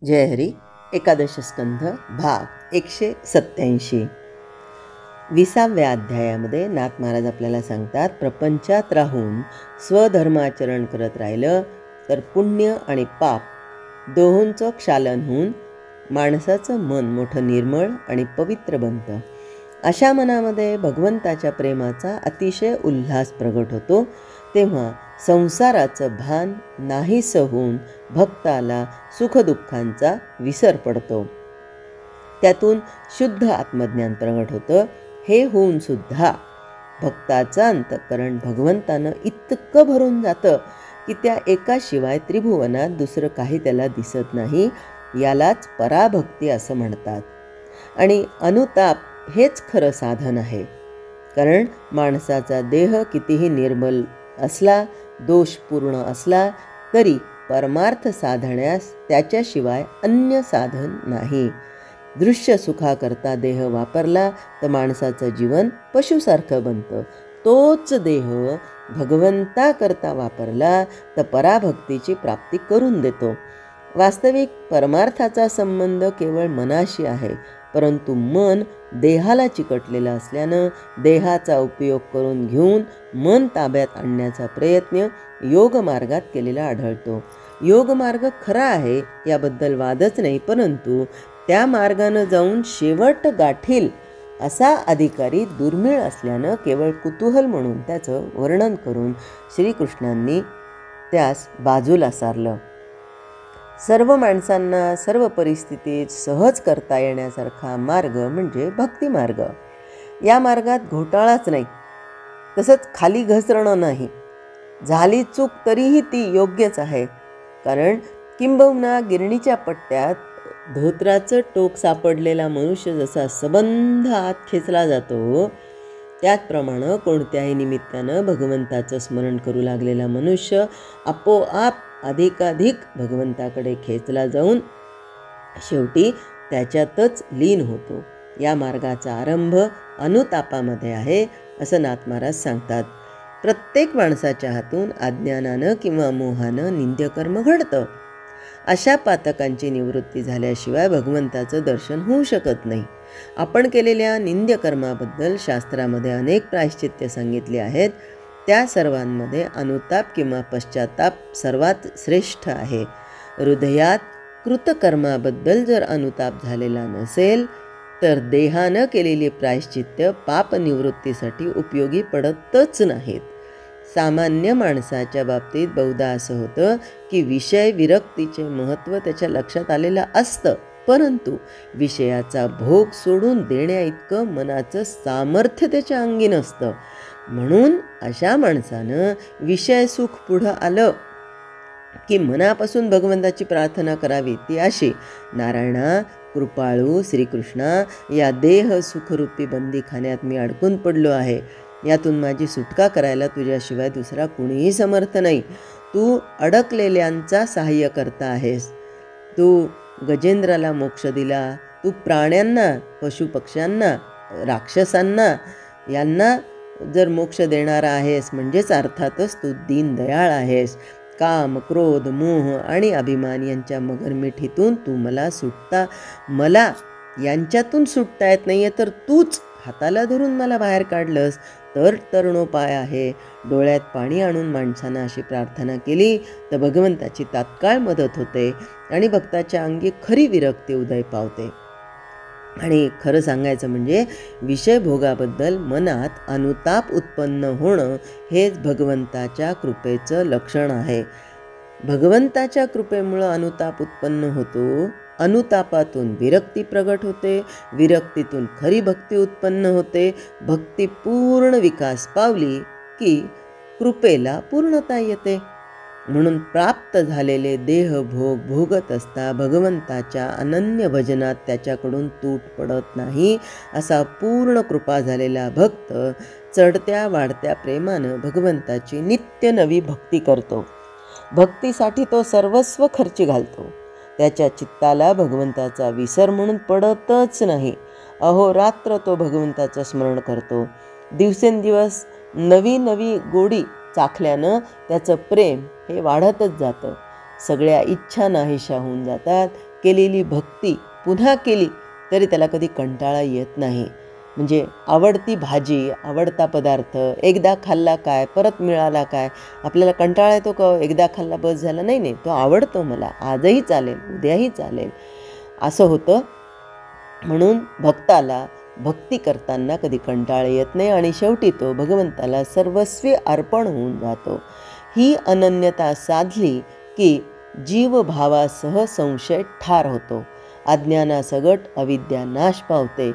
जय हरी. एकादश स्कंध भाग 187. 20व्या अध्यायामध्ये नाथ महाराज आपल्याला सांगतात, प्रपंचात राहून स्वधर्माचरण करत राहिलं तर पुण्य आणि पाप दोहोंचं क्षालन होऊन माणसाचं मन मोठं निर्मळ आणि पवित्र बनतं. अशा मनामध्ये भगवंताच्या प्रेमाचा अतिशय उल्हास प्रगट होतो. तेव्हा संसाराचं भान नाहीसं होऊन भक्ताला सुखदुःखांचा विसर पडतो. त्यातून शुद्ध आत्मज्ञान प्रगट होतं. हे होऊन सुद्धा भक्ताचं अंतःकरण भगवंतानं इतकं भरून जातं की त्या एकाशिवाय त्रिभुवनात दुसरं काही त्याला दिसत नाही. यालाच पराभक्ती असं म्हणतात. आणि अनुताप हेच खरं साधन आहे. कारण माणसाचा देह कितीही निर्मल असला, दोषपूर्ण असला तरी परमार्थ साधण्यास त्याच्याशिवाय अन्य साधन नाही. दृश्य सुखाकरता देह वापरला तर माणसाचं जीवन पशुसारखं बनतं. तोच देह भगवंताकरता वापरला तर पराभक्तीची प्राप्ती करून देतो. वास्तविक परमार्थाचा संबंध केवळ मनाशी आहे, परंतु मन देहाला चिकटलेलं असल्यानं देहाचा उपयोग करून घेऊन मन ताब्यात आणण्याचा प्रयत्न योगमार्गात केलेला आढळतो. योगमार्ग खरा आहे याबद्दल वादच नाही, परंतु त्या मार्गानं जाऊन शेवट गाठील असा अधिकारी दुर्मिळ असल्यानं केवळ कुतूहल म्हणून त्याचं वर्णन करून श्रीकृष्णांनी त्यास बाजूला सारलं. सर्व माणसांना सर्व परिस्थितीत सहज करता येण्यासारखा मार्ग म्हणजे भक्तिमार्ग. या मार्गात घोटाळाच नाही, तसंच खाली घसरणं नाही. झाली चूक तरीही ती योग्यच आहे. कारण किंबहुना गिरणीच्या पट्ट्यात धोत्राचं टोक सापडलेला मनुष्य जसा सबंध आत खेचला जातो, त्याचप्रमाणे कोणत्याही निमित्तानं भगवंताचं स्मरण करू लागलेला मनुष्य आपोआप अधिकाधिक भगवंताकडे खेचला जाऊन शेवटी त्याच्यातच लीन होतो. या मार्गाचा आरंभ अनुतापामध्ये आहे असं नाथ महाराज सांगतात. प्रत्येक माणसाच्या हातून अज्ञानानं किंवा मोहानं निंद्यकर्म घडतं. अशा पातकांची निवृत्ती झाल्याशिवाय भगवंताचं दर्शन होऊ शकत नाही. आपण केलेल्या निंद्यकर्माबद्दल शास्त्रामध्ये अनेक प्रायश्चित्य सांगितले आहेत. त्या सर्वांमध्ये अनुताप किंवा पश्चाताप सर्वात श्रेष्ठ आहे. हृदयात कृतकर्माबद्दल जर अनुताप झालेला नसेल तर देहानं केलेली प्रायश्चित्य पापनिवृत्तीसाठी उपयोगी पडतच नाहीत. सामान्य माणसाच्या बाबतीत बहुधा असं होतं की विषय विरक्तीचे महत्त्व त्याच्या लक्षात आलेलं असतं, परंतु विषयाचा भोग सोडून देण्या इतकं मनाचं सामर्थ्य त्याच्या अंगी नसतं. म्हणून अशा माणसानं विषय सुख पुढं आलं की मनापासून भगवंताची प्रार्थना करावी. ती अशी, नारायणा, कृपाळू श्रीकृष्णा, या देह सुखरूपी बंदीखान्यात मी अडकून पडलो आहे. यातून माझी सुटका करायला तुझ्याशिवाय दुसरा कुणीही समर्थ नाही. तू अडकलेल्यांचा सहाय्य करता आहेस. तू गजेंद्राला मोक्ष दिला. तू प्राण्यांना, पशुपक्ष्यांना, राक्षसांना यांना जर मोक्ष देणारा आहेस, म्हणजेच अर्थातच तू दीनदयाळ आहेस. काम, क्रोध, मोह आणि अभिमान यांच्या मगरमिठीतून तू मला यांच्यातून सुटता येत नाही आहे, तर तूच हाताला धरून मला बाहेर काढलंस तर तरुणोपाय आहे. डोळ्यात पाणी आणून माणसानं अशी प्रार्थना केली तर भगवंताची तात्काळ मदत होते आणि भक्ताच्या अंगी खरी विरक्ती उदय पावते. आणि खरं सांगायचं म्हणजे विषयभोगाबद्दल मनात अनुताप उत्पन्न होणं हेच भगवंताच्या कृपेचं लक्षण आहे. भगवंताच्या कृपेमुळं अनुताप उत्पन्न होतो. अनुतापातून विरक्ती प्रगट होते. विरक्तीतून खरी भक्ती उत्पन्न होते. भक्ती पूर्ण विकास पावली की कृपेला पूर्णता येते. म्हणून प्राप्त झालेले देहभोग भोगत असता भगवंताच्या अनन्य भजनात त्याच्याकडून तूट पडत नाही. असा पूर्ण कृपा झालेला भक्त चढत्या वाढत्या प्रेमानं भगवंताची नित्य नवी भक्ती करतो. भक्तीसाठी तो सर्वस्व खर्ची घालतो. त्याच्या चित्ताला भगवंताचा विसर म्हणून पडतच नाही. अहोरात्र तो भगवंताचं स्मरण करतो. दिवसेंदिवस नवी नवी गोडी चाखल्यानं त्याचं प्रेम हे वाढतच जातं. सगळ्या इच्छा नाहीशा होऊन जातात. केलेली भक्ती पुन्हा केली तरी त्याला कधी कंटाळा येत नाही. म्हणजे आवडती भाजी, आवडता पदार्थ एकदा खाल्ला काय, परत मिळाला काय, आपल्याला कंटाळा येतो का एकदा खाल्ला बस झाला? नाही नाही, तो आवडतो मला, आजही चालेल, उद्याही चालेल, असं होतं. म्हणून भक्ताला भक्ती करताना कधी कंटाळा येत नाही आणि शेवटी तो भगवंताला सर्वस्वी अर्पण होऊन जातो. ही अनन्यता साधली की जीवभावासह संशय ठार होतो. अज्ञानासगट अविद्या नाश पावते.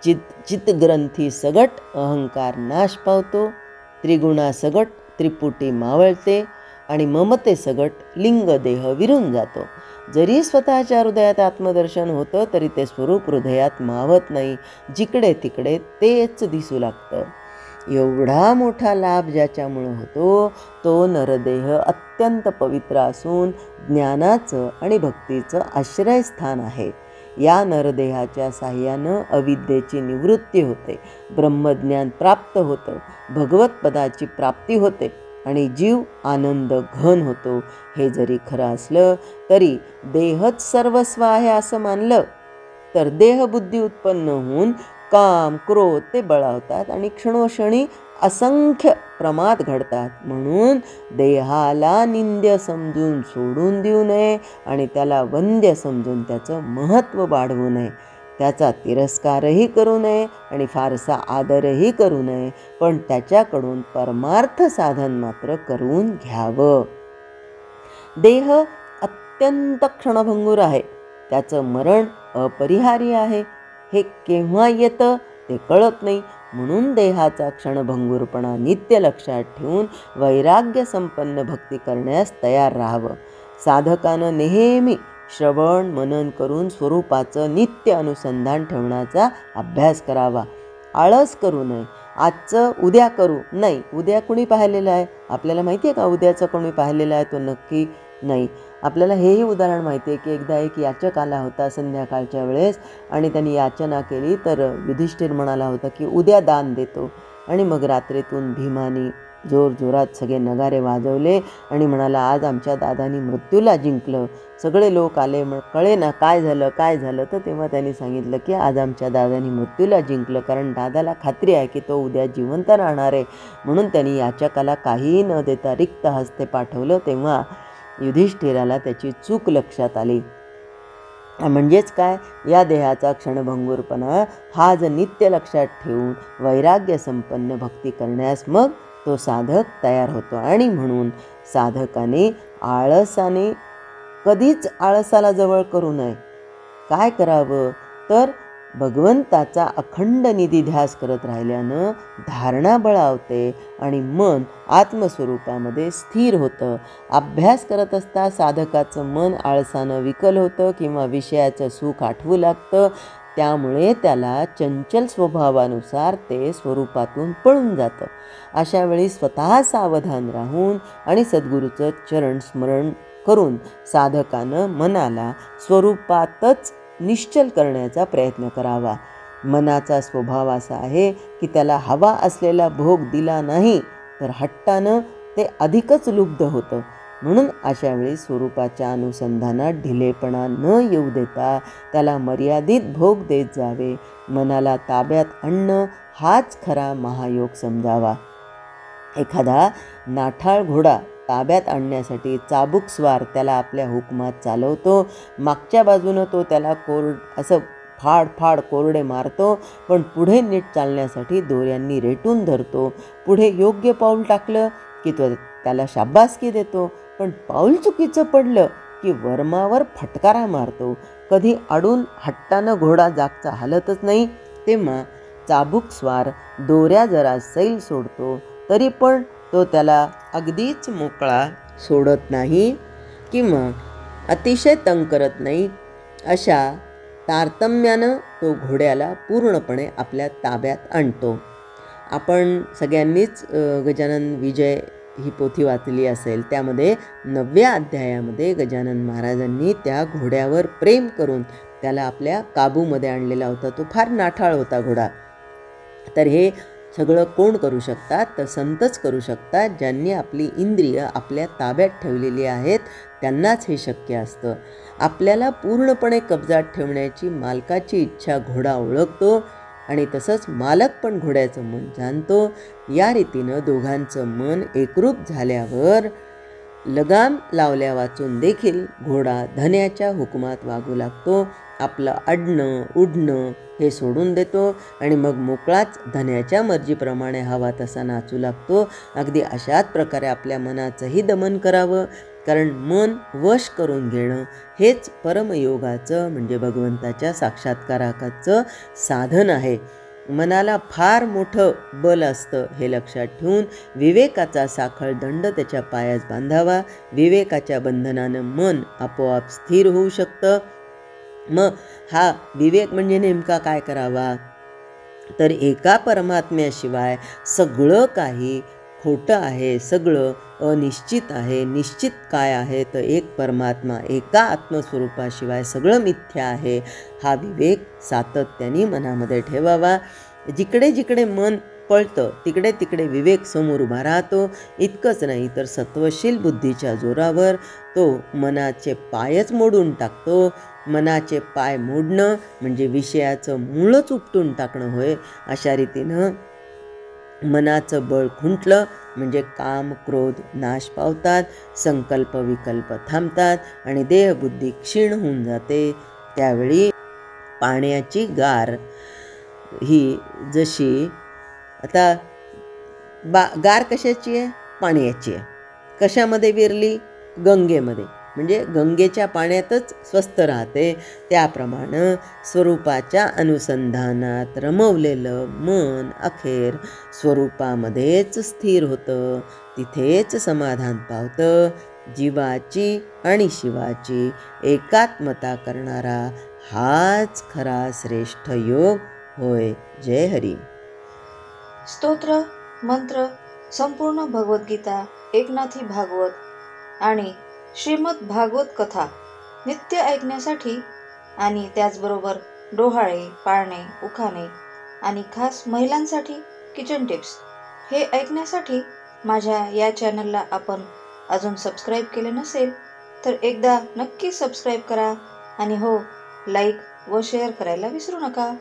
चित्तग्रंथी सगट अहंकार नाश पावतो. त्रिगुणासगट त्रिपुटी मावळते आणि ममतेसगट लिंगदेह विरून जातो. जरी स्वतःच्या हृदयात आत्मदर्शन होतं तरी ते स्वरूप हृदयात मावत नाही. जिकडे तिकडे तेच दिसू लागतं. एवढा मोठा लाभ ज्याच्यामुळं होतो तो नरदेह अत्यंत पवित्र असून ज्ञानाचं आणि भक्तीचं आश्रयस्थान आहे. या नरदेहाच्या साह्यानं अविद्येची निवृत्ती होते, ब्रह्मज्ञान प्राप्त होतं, भगवत पदाची प्राप्ती होते आणि जीव आनंद घन होतो. हे जरी खरं असलं तरी देहच सर्वस्व आहे असं मानलं तर देहबुद्धी उत्पन्न होऊन काम क्रोध ते बळावतात आणि क्षणोक्षणी असंख्य प्रमाद घडतात. म्हणून देहाला निंद्य समजून सोडून देऊ नये आणि त्याला वंद्य समजून त्याचं महत्त्व वाढवू नये. त्याचा तिरस्कारही करू नये आणि फारसा आदरही करू नये, पण त्याच्याकडून परमार्थ साधन मात्र करून घ्यावं. देह अत्यंत क्षणभंगूर आहे, त्याचं मरण अपरिहार्य आहे. हे केव्हा येतं ते कळत नाही. म्हणून देहाचा क्षणभंगूरपणा नित्य लक्षात ठेवून वैराग्य संपन्न भक्ती करण्यास तयार राहावं. साधकानं नेहमी श्रवण मनन करून स्वरूपाचं नित्य अनुसंधान ठेवण्याचा अभ्यास करावा. आळस करू नये. आजचं उद्या करू नाही. उद्या कुणी पाहिलेलं आहे? आपल्याला माहिती आहे का उद्याचं कोणी पाहिलेलं आहे? तो नक्की नाही. आपल्याला हेही उदाहरण माहिती आहे की एकदा एक याचक आला होता संध्याकाळच्या वेळेस आणि त्यांनी याचना केली तर युधिष्ठिर म्हणाला होता की उद्या दान देतो. आणि मग रात्रीतून भीमानी जोरजोरात सगळे नगारे वाजवले आणि म्हणाला आज आमच्या दादानी मृत्यूला जिंकलं. सगळे लोक आले, मग कळे ना काय झालं काय झालं. तर तेव्हा त्यांनी सांगितलं की आज आमच्या दादानी मृत्यूला जिंकलं, कारण दादाला खात्री आहे की तो उद्या जिवंत राहणार आहे. म्हणून त्यांनी याचकाला काहीही न देता रिक्त हस्ते पाठवलं. तेव्हा युधिष्ठिराला त्याची चूक लक्षात आली. म्हणजेच काय, या देहाचा क्षणभंगूरपणा हा जर नित्य लक्षात ठेवून वैराग्य संपन्न भक्ती करण्यास मग तो साधक तयार होतो. आणि म्हणून साधकाने आळसाने कधीच आळसाला जवळ करू नये. काय करावं तर भगवंताचा अखंड निधी ध्यास करत राहिल्यानं धारणा बळावते आणि मन आत्मस्वरूपामध्ये स्थिर होतं. अभ्यास करत असता साधकाचं मन आळसानं विकल होतं किंवा विषयाचं सुख आठवू लागतं. त्यामुळे त्याला चंचल स्वभावानुसार ते स्वरूपातून पळून जातं. अशा वेळी स्वतः सावधान राहून आणि सद्गुरूचं चरण स्मरण करून साधकानं मनाला स्वरूपातच निश्चल करण्याचा प्रयत्न करावा. मनाचा स्वभाव असा आहे की त्याला हवा असलेला भोग दिला नाही तर हट्टानं ते अधिकच लुब्ध होतं. म्हणून अशा वेळी स्वरूपाच्या अनुसंधानात ढिलेपणा न येऊ देता त्याला मर्यादित भोग देत जावे. मनाला ताब्यात आणणं हाच खरा महायोग समजावा. एखादा नाठाळ घोडा ताब्यात आणण्यासाठी चाबूक स्वार त्याला आपल्या हुकमात चालवतो. मागच्या बाजूनं तो त्याला असं फाड कोरडे मारतो, पण पुढे नीट चालण्यासाठी दोऱ्यांनी रेटून धरतो. पुढे योग्य पाऊल टाकलं की तो त्याला शाबासकी देतो, पण पाऊल चुकीचं पडलं की वर्मावर फटकारा मारतो. कधी अडून हट्टानं घोडा जागचा हालतच नाही. तेव्हा चाबूक स्वार दोऱ्या जरा सैल सोडतो तरी पण तो त्याला अगदीच मोकळा सोडत नाही किंवा अतिशय तंग करत नाही. अशा तारतम्यानं तो घोड्याला पूर्णपणे आपल्या ताब्यात आणतो. आपण सगळ्यांनीच गजानन विजय ही पोथी वाचली असेल. त्यामध्ये 9व्या अध्यायामध्ये गजानन महाराजांनी त्या घोड्यावर प्रेम करून त्याला आपल्या काबूमध्ये आणलेला होता. तो फार नाठाळ होता घोडा. तर हे सगळं कोण करू शकतात तर संतच करू शकतात, ज्यांनी आपली इंद्रिय आपल्या ताब्यात ठेवलेली आहेत. त्यांनाच हे शक्य असतं. आपल्याला पूर्णपणे कब्जात ठेवण्याची मालकाची इच्छा घोडा ओळखतो आणि तसंच मालक पण घोड्याचं मन जाणतो. या रीतीनं दोघांचं मन एकरूप झाल्यावर लगाम लावल्या वाचून देखील घोडा धन्याच्या हुकुमात वागू लागतो. आपलं अडणं उडणं हे सोडून देतो आणि मग मोकळाच धन्याच्या मर्जीप्रमाणे हवा तसा नाचू लागतो. अगदी अशाच प्रकारे आपल्या मनाचंही दमन करावं, कारण मन वश करून घेणं हेच परमयोगाचं म्हणजे भगवंताच्या साक्षात्काराचं साधन आहे. मनाला फार मोठं बल असतं हे लक्षात ठेवून विवेकाचा साखळ दंड त्याच्या पायास बांधावा. विवेकाच्या बंधनानं मन आपोआप स्थिर होऊ शकतं. मग हा विवेक म्हणजे नेमका काय करावा, तर एका परमात्म्याशिवाय सगळं काही खोटं आहे, सगळं अनिश्चित आहे. निश्चित काय आहे, तर एक परमात्मा, एका आत्मस्वरूपाशिवाय सगळं मिथ्या आहे. हा विवेक सातत्याने मनामध्ये ठेवावा. जिकडे जिकडे मन पळतं तिकडे तिकडे विवेक समोर उभा राहतो. इतकंच नाही तर सत्वशील बुद्धीच्या जोरावर तो मनाचे पायच मोडून टाकतो. मनाचे पाय मोडणं म्हणजे विषयाचं मूळच उपटून टाकणं होय. अशा रीतीनं मनाचं बळ खुंटलं म्हणजे काम क्रोध नाश पावतात, संकल्प विकल्प थांबतात आणि देहबुद्धी क्षीण होऊन जाते. त्यावेळी पाण्याची गार ही जशी आता गार कशाची आहे, पाण्याची आहे. कशामध्ये विरली, गंगेमध्ये, म्हणजे गंगेच्या पाण्यातच स्वस्थ राहते. त्याप्रमाणे स्वरूपाच्या अनुसंधानात रमवलेलं मन अखेर स्वरूपामध्येच स्थिर होतं, तिथेच समाधान पावतं. जीवाची आणि शिवाची एकात्मता करणारा हाच खरा श्रेष्ठ योग होय. जय हरी. स्तोत्र मंत्र संपूर्ण भगवद्गीता, एकनाथी भागवत आणि श्रीमद भागवत कथा नित्य ऐकण्यासाठी आणि त्याचबरोबर डोहाळे, पाळणे, उखाणे आणि खास महिलांसाठी किचन टिप्स हे ऐकण्यासाठी माझ्या या चॅनलला आपण अजून सबस्क्राईब केले नसेल तर एकदा नक्की सबस्क्राईब करा आणि हो, लाईक व शेअर करायला विसरू नका.